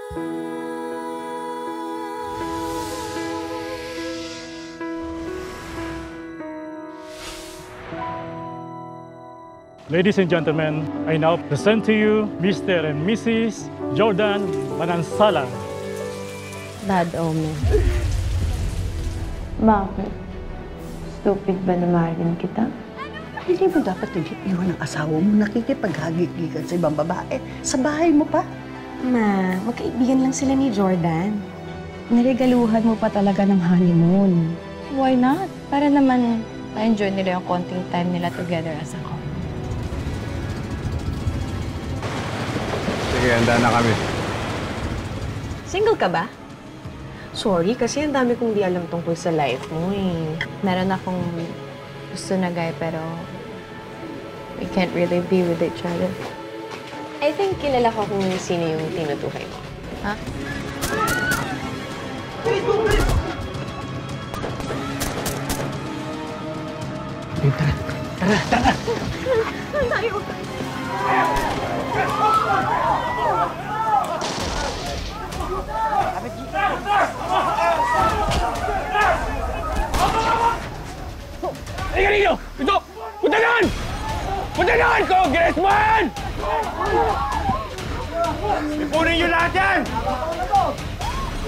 Ladies and gentlemen, I now present to you Mr. and Mrs. Jordan Manansalang. Bad omen. Bakit? Stupid ba na mahalin kita? Hindi mo dapat iwan ang asawa mo nakikipaghagigigan sa ibang babae. Sa bahay mo pa. Ma, magkaibigan lang sila ni Jordan. Niregaluhan mo pa talaga ng honeymoon. Why not? Para naman ma-enjoy nila yung konting time nila together as a couple. Sige, handa na kami. Single ka ba? Sorry, kasi ang dami kong di alam tungkol sa life mo eh. Meron akong gusto na guy pero we can't really be with each other. I think kilala ko kung sino yung tinutukoy mo. Ha? Tara, tara, tara! Tayo! Halika ninyo! Ito! Puntagan! Puntagan, Congressman! Ipunin niyo lahat yan!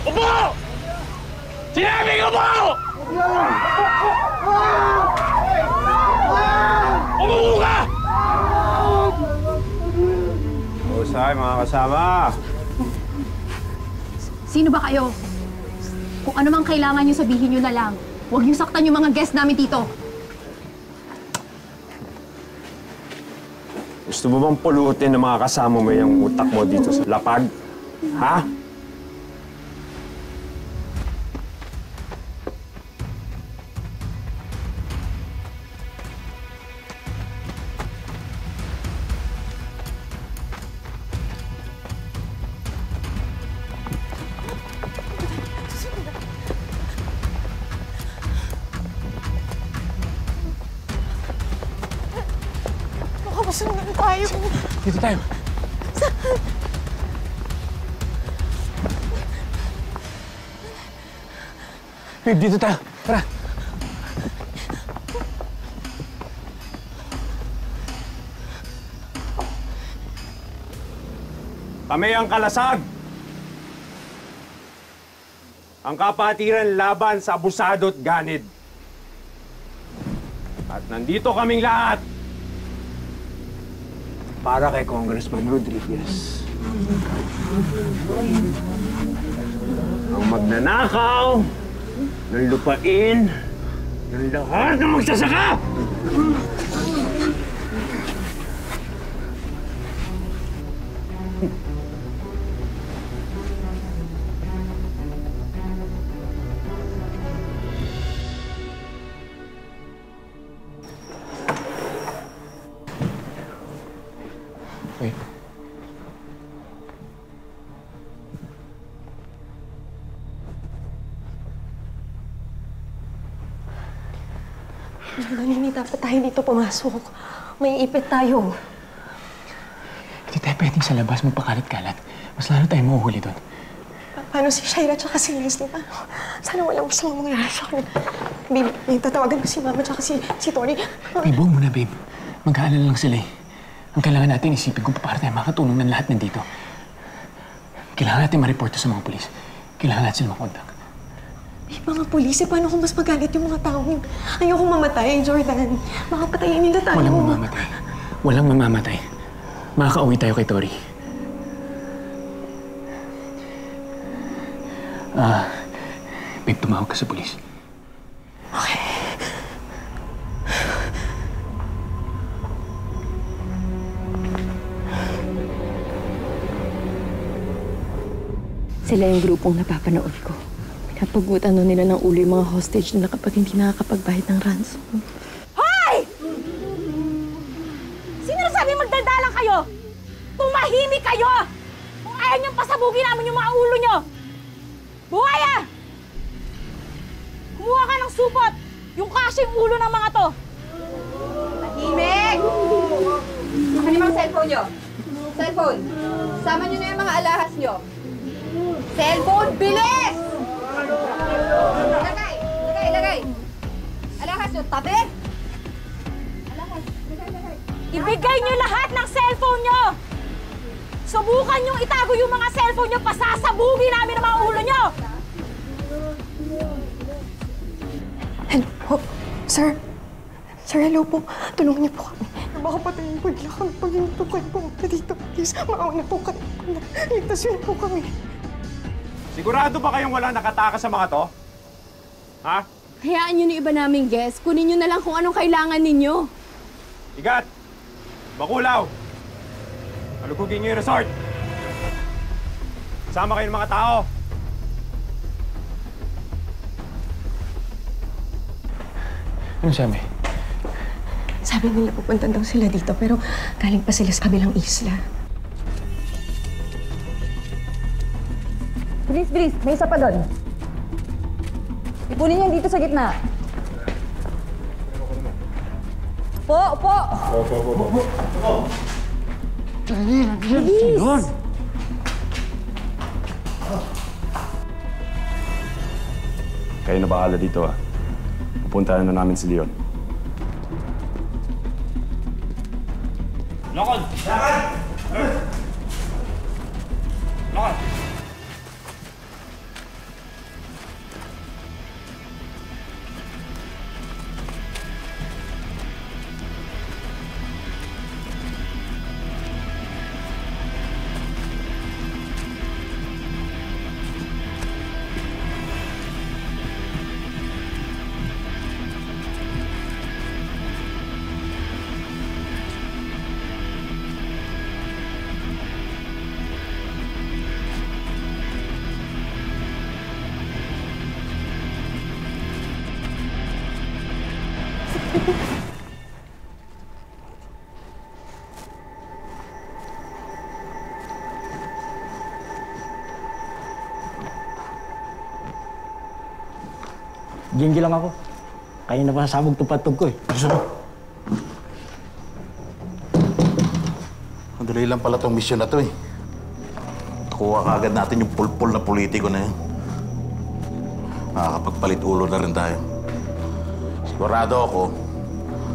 Upo! Sinabi ko upo! Umupo ka! Usay, mga kasama. Sino ba kayo? Kung ano mang kailangan nyo, sabihin nyo na lang. Huwag nyo saktan yung mga guest namin dito. Gusto mo bang pulutin ng mga kasama mo yung utak mo dito sa lapag? Ha? Makapasunod tayo. Dito tayo. Babe, dito tayo. Tara. Kami ang kalasag. Ang kapatiran laban sa abusado at ganid. At nandito kaming lahat para kay Congressman Rodriguez. Ang magnanakaw ng lupain ng lahat ng magsasaka! Wait. Hindi dapat tayo dito pumasok. May ipit tayo. Hindi tayo pwedeng sa labas magpakalat-kalat. Mas lalo tayo mahuhuli doon. Paano si Shaira tsaka si Leslie? Paano? Sana walang masamang mangyari sa akin. Babe, may tatawagan ko si Mama tsaka si Tony. Babe, huwag muna, babe. Mag-aalala lang sila eh. Ang kailangan natin isipin kung paano tayo makatulong ng lahat nandito. Kailangan natin ma-report sa mga pulis. Kailangan natin sila makontak. May mga pulis, paano kung mas magalit yung mga tao? Ayokong mamatay, Jordan. Baka patayin nila tayo. Walang mamamatay. Walang mamamatay. Makakauwi tayo kay Tori. Babe, tumawag ka sa pulis. Okay. Sila yung grupong napapanood ko. Pinapagutan nila ng ulo yung mga hostage nila kapag hindi nakakapagbayad ng ransom. Hoy! Sino nasabi magdadalang kayo? Tumahimik kayo! Kung ayaw niyong pasabugin namin yung mga ulo niyo! Buhaya! Kumuha ka ng supot! Yung kasyang ulo ng mga to! Tahimik! Akin yung mga cellphone nyo. Cellphone. Sama nyo na yung mga alahas nyo. Cellphone, bilis! Lagay. Alahas yung tabi. Ibigay niyo lahat ng cellphone niyo! Subukan niyong itago yung mga cellphone niyo, pasasabugin namin ang mga ulo niyo! Hello, sir. Sir, hello po. Tulungan niyo po kami. Baka patayin po nila kami pag hindi po kayo pumunta dito. Please, maawa na po kayo. Ligtas yun po kami. Sigurado ba kayong wala nakatakas sa mga to? Ha? Hayaan niyo na iba naming guest. Kunin niyo na lang kung anong kailangan ninyo. Igat! Bakulaw! Malugugin niyo yung resort! Sama kayo ng mga tao! Anong sabi? Sabi nila pupunta daw sila dito, pero galing pa sila sa kabilang isla. Bilis. May isa pa doon. Ipunin niyo dito sa gitna. Upo! Bilis! Kayo na bahala dito ah. Pupuntahan na namin si Leon. Lakad! Gingi lang ako. Kaya na pasasabog tupad-tug ko eh. Madali lang pala tong misyon na to eh. Nakuha kaagad natin yung pulpul na politiko na yun. Makakapagpalit ulo na rin tayo. Sigurado ako,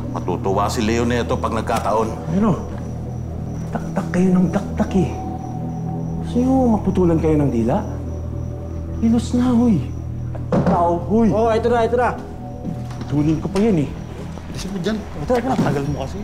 matutuwa si Leo na ito pag nagkataon. Pero, taktak kayo ng taktak eh. Gusto nyo maputulan kayo ng dila? Hilos na, huy. Tao, huy. Oo, ito na. Putulin ko pa yan eh. Kasi mo dyan. Ito na. Tagal mo kasi.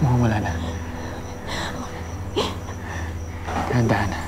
Mukhang wala na. Dahan-dahan.